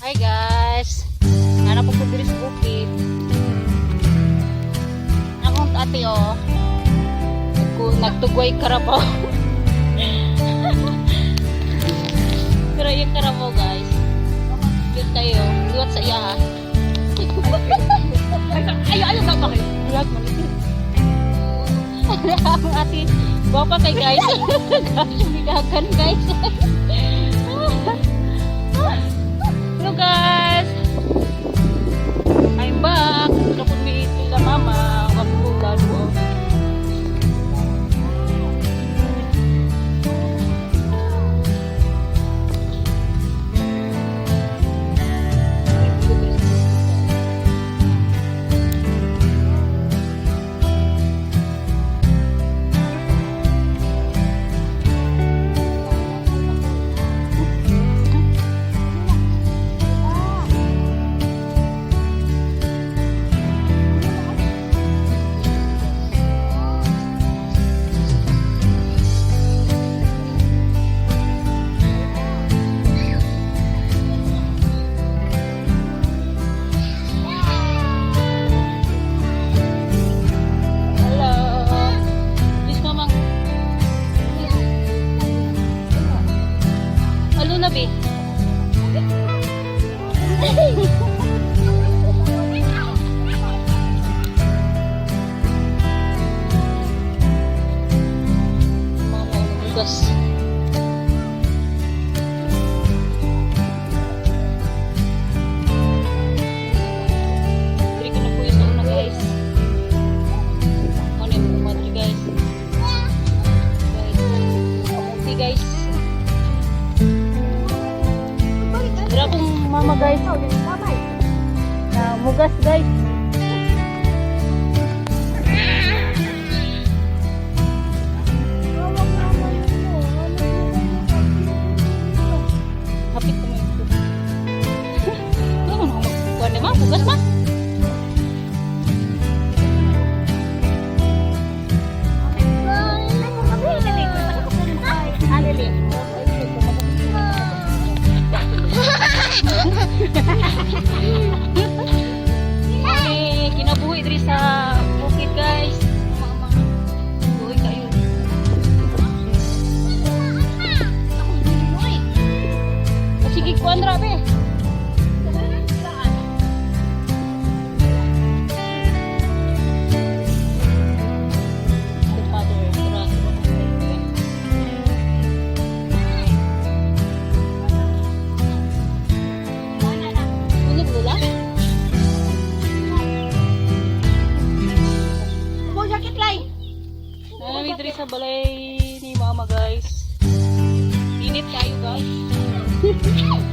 Hi guys. Nana po diri sa bukid. Akong ate oh. Nagtugway karabaw. Pero yung karabaw guys. Cute kayo. Liwat sa iya ha. Ayaw na bakit? Vlog mo nito. Ang ate. Bapa kay guys. Sumigagan guys. Hello guys. I'm back. Kapag may sila mama. Kapulan mo. Nabi. Mama ugas. Diri ko na po yung una guys. Ano yung umatri guys. Kamuti guys. Dira akong mama guys. Mugas guys. Hapit ko mo ito. Kuwan naman, mugas ma. Kinabuhi diri sa bukid guys. Buhi kayo. Sige kuan ra be. Nami diri sa balay ni mama guys. Init kayo guys.